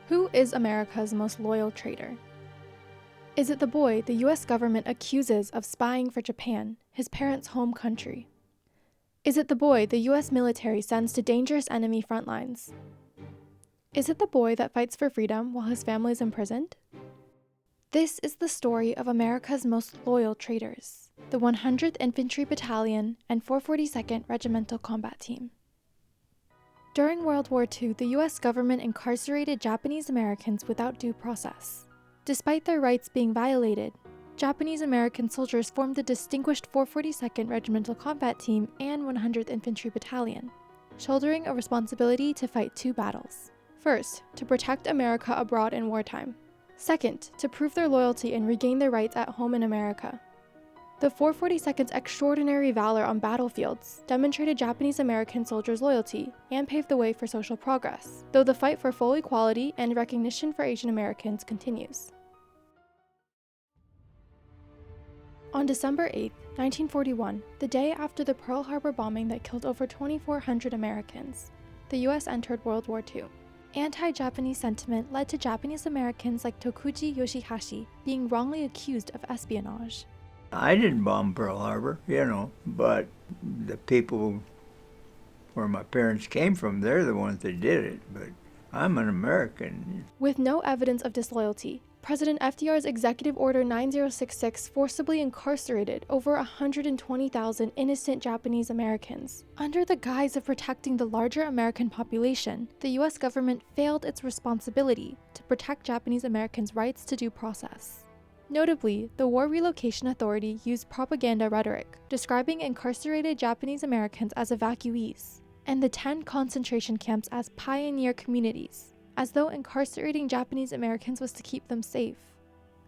Who is America's most loyal traitor? Is it the boy the US government accuses of spying for Japan, his parents' home country? Is it the boy the US military sends to dangerous enemy front lines? Is it the boy that fights for freedom while his family is imprisoned? This is the story of America's most loyal traitors, the 100th Infantry Battalion and 442nd Regimental Combat Team. During World War II, the US government incarcerated Japanese Americans without due process. Despite their rights being violated, Japanese American soldiers formed the distinguished 442nd Regimental Combat Team and 100th Infantry Battalion, shouldering a responsibility to fight two battles. First, to protect America abroad in wartime. Second, to prove their loyalty and regain their rights at home in America. The 442nd's extraordinary valor on battlefields demonstrated Japanese American soldiers' loyalty and paved the way for social progress, though the fight for full equality and recognition for Asian Americans continues. On December 8, 1941, the day after the Pearl Harbor bombing that killed over 2,400 Americans, the US entered World War II. Anti-Japanese sentiment led to Japanese Americans like Tokuji Yoshihashi being wrongly accused of espionage. I didn't bomb Pearl Harbor, but the people where my parents came from, they're the ones that did it, but I'm an American. With no evidence of disloyalty, President FDR's Executive Order 9066 forcibly incarcerated over 120,000 innocent Japanese Americans. Under the guise of protecting the larger American population, the US government failed its responsibility to protect Japanese Americans' rights to due process. Notably, the War Relocation Authority used propaganda rhetoric, describing incarcerated Japanese Americans as evacuees, and the 10 concentration camps as pioneer communities, as though incarcerating Japanese Americans was to keep them safe.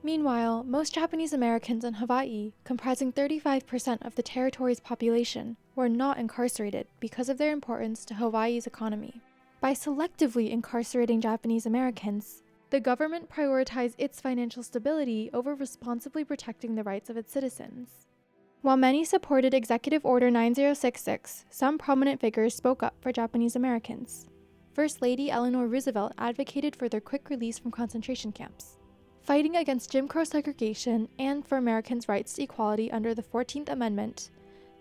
Meanwhile, most Japanese Americans in Hawaii, comprising 35% of the territory's population, were not incarcerated because of their importance to Hawaii's economy. By selectively incarcerating Japanese Americans, the government prioritized its financial stability over responsibly protecting the rights of its citizens. While many supported Executive Order 9066, some prominent figures spoke up for Japanese Americans. First Lady Eleanor Roosevelt advocated for their quick release from concentration camps. Fighting against Jim Crow segregation and for Americans' rights to equality under the 14th Amendment,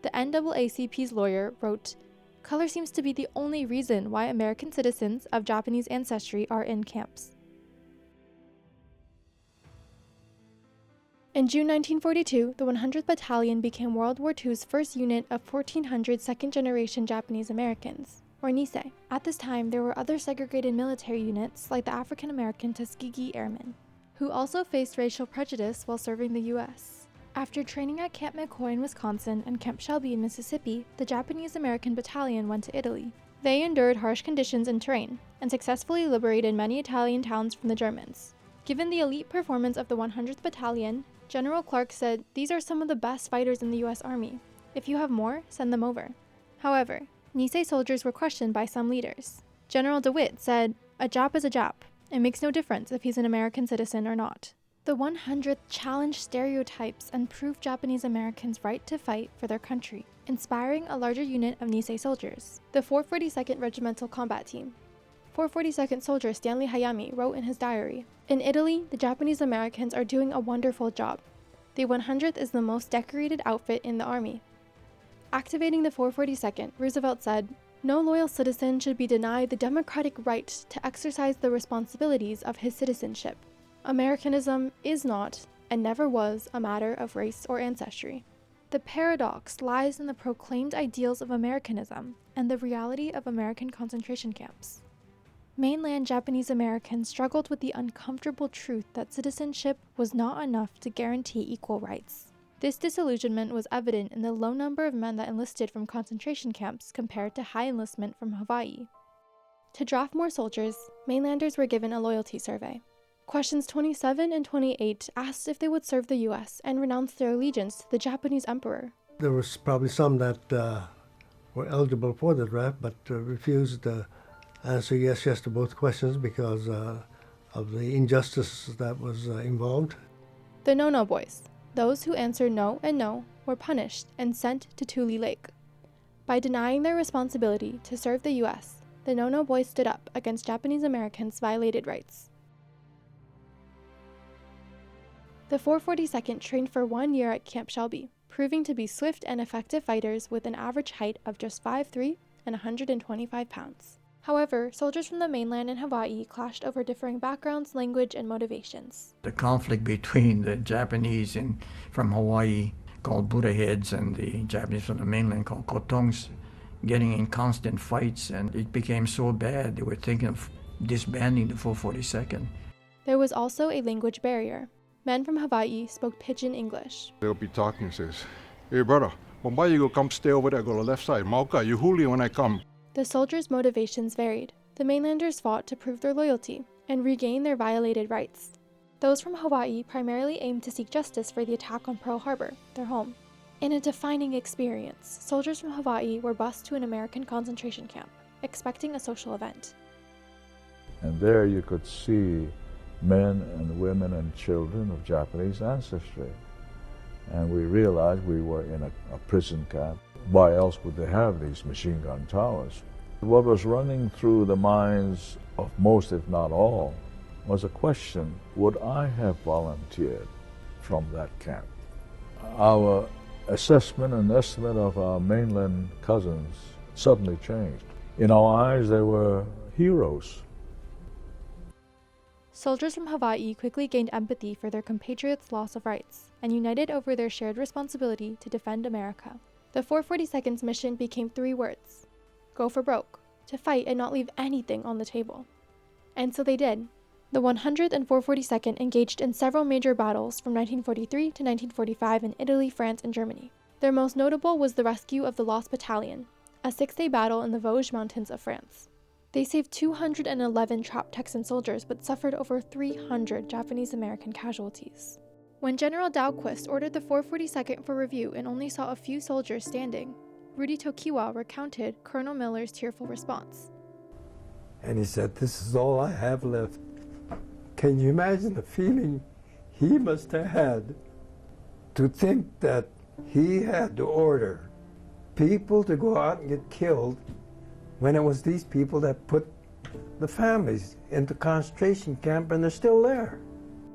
the NAACP's lawyer wrote, "Color seems to be the only reason why American citizens of Japanese ancestry are in camps." In June 1942, the 100th Battalion became World War II's first unit of 1,400 second-generation Japanese Americans, or Nisei. At this time, there were other segregated military units like the African-American Tuskegee Airmen, who also faced racial prejudice while serving the US. After training at Camp McCoy in Wisconsin and Camp Shelby in Mississippi, the Japanese American Battalion went to Italy. They endured harsh conditions and terrain, and successfully liberated many Italian towns from the Germans. Given the elite performance of the 100th Battalion, General Clark said, "These are some of the best fighters in the US Army. If you have more, send them over." However, Nisei soldiers were questioned by some leaders. General DeWitt said, "A Jap is a Jap. It makes no difference if he's an American citizen or not." The 100th challenged stereotypes and proved Japanese Americans' right to fight for their country, inspiring a larger unit of Nisei soldiers, the 442nd Regimental Combat Team. 442nd soldier Stanley Hayami wrote in his diary, "In Italy, the Japanese Americans are doing a wonderful job. The 100th is the most decorated outfit in the army." Activating the 442nd, Roosevelt said, "No loyal citizen should be denied the democratic right to exercise the responsibilities of his citizenship. Americanism is not, and never was, a matter of race or ancestry." The paradox lies in the proclaimed ideals of Americanism and the reality of American concentration camps. Mainland Japanese Americans struggled with the uncomfortable truth that citizenship was not enough to guarantee equal rights. This disillusionment was evident in the low number of men that enlisted from concentration camps compared to high enlistment from Hawaii. To draft more soldiers, mainlanders were given a loyalty survey. Questions 27 and 28 asked if they would serve the US and renounce their allegiance to the Japanese emperor. There was probably some that were eligible for the draft but refused to answer yes to both questions because of the injustice that was involved. The no-no boys, those who answered no and no, were punished and sent to Tule Lake. By denying their responsibility to serve the US, the No-No Boys stood up against Japanese Americans' violated rights. The 442nd trained for 1 year at Camp Shelby, proving to be swift and effective fighters with an average height of just 5'3" and 125 pounds. However, soldiers from the mainland and Hawaii clashed over differing backgrounds, language, and motivations. The conflict between the Japanese from Hawaii, called Buddha heads, and the Japanese from the mainland, called kotongs, getting in constant fights, and it became so bad they were thinking of disbanding the 442nd. There was also a language barrier. Men from Hawaii spoke pidgin English. They'll be talking and says, "Hey brother, why you go come stay over there, go to the left side. Mauka, you huli when I come." The soldiers' motivations varied. The mainlanders fought to prove their loyalty and regain their violated rights. Those from Hawaii primarily aimed to seek justice for the attack on Pearl Harbor, their home. In a defining experience, soldiers from Hawaii were bused to an American concentration camp, expecting a social event. And there you could see men and women and children of Japanese ancestry. And we realized we were in a prison camp. Why else would they have these machine gun towers? What was running through the minds of most, if not all, was a question: would I have volunteered from that camp? Our assessment and estimate of our mainland cousins suddenly changed. In our eyes, they were heroes. Soldiers from Hawaii quickly gained empathy for their compatriots' loss of rights and united over their shared responsibility to defend America. The 442nd's mission became 3 words: go for broke, to fight and not leave anything on the table. And so they did. The 100th and 442nd engaged in several major battles from 1943 to 1945 in Italy, France, and Germany. Their most notable was the rescue of the Lost Battalion, a 6-day battle in the Vosges Mountains of France. They saved 211 trapped Texan soldiers but suffered over 300 Japanese-American casualties. When General Dahlquist ordered the 442nd for review and only saw a few soldiers standing, Rudy Tokiwa recounted Colonel Miller's tearful response. And he said, "This is all I have left." Can you imagine the feeling he must have had to think that he had to order people to go out and get killed when it was these people that put the families into concentration camp and they're still there?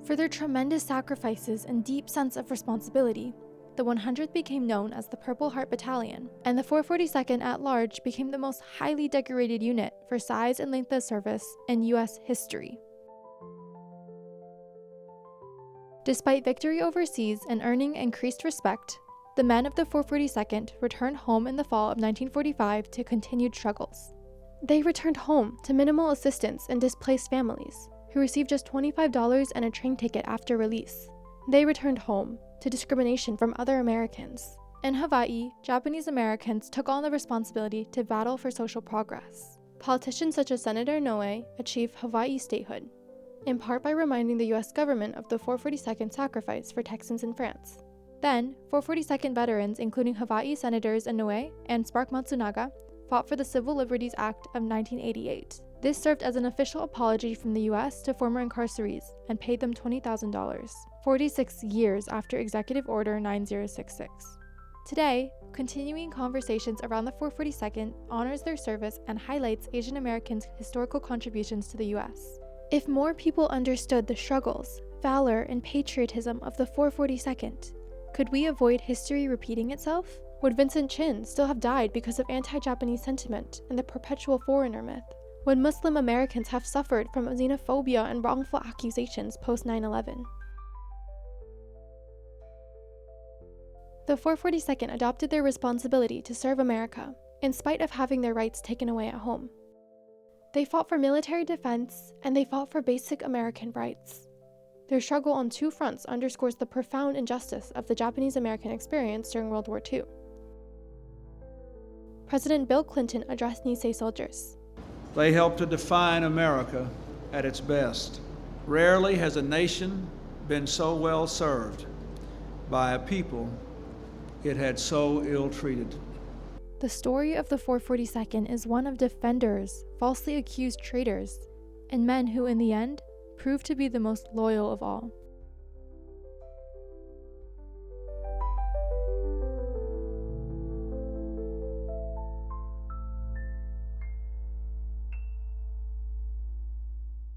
For their tremendous sacrifices and deep sense of responsibility, the 100th became known as the Purple Heart Battalion, and the 442nd at large became the most highly decorated unit for size and length of service in U.S. history. Despite victory overseas and earning increased respect, the men of the 442nd returned home in the fall of 1945 to continued struggles. They returned home to minimal assistance and displaced families, who received just $25 and a train ticket after release. They returned home to discrimination from other Americans. In Hawaii, Japanese Americans took on the responsibility to battle for social progress. Politicians such as Senator Noe achieved Hawaii statehood, in part by reminding the U.S. government of the 442nd sacrifice for Texans in France. Then, 442nd veterans, including Hawaii Senators Inoue and Spark Matsunaga, fought for the Civil Liberties Act of 1988. This served as an official apology from the U.S. to former incarcerees and paid them $20,000, 46 years after Executive Order 9066. Today, continuing conversations around the 442nd honors their service and highlights Asian Americans' historical contributions to the U.S. If more people understood the struggles, valor, and patriotism of the 442nd, could we avoid history repeating itself? Would Vincent Chin still have died because of anti-Japanese sentiment and the perpetual foreigner myth? Would Muslim Americans have suffered from xenophobia and wrongful accusations post 9/11? The 442nd adopted their responsibility to serve America, in spite of having their rights taken away at home. They fought for military defense, and they fought for basic American rights. Their struggle on 2 fronts underscores the profound injustice of the Japanese-American experience during World War II. President Bill Clinton addressed Nisei Soldiers. They helped to define America at its best. Rarely has a nation been so well served by a people it had so ill-treated. The story of the 442nd is one of defenders, falsely accused traitors, and men who, in the end, proved to be the most loyal of all.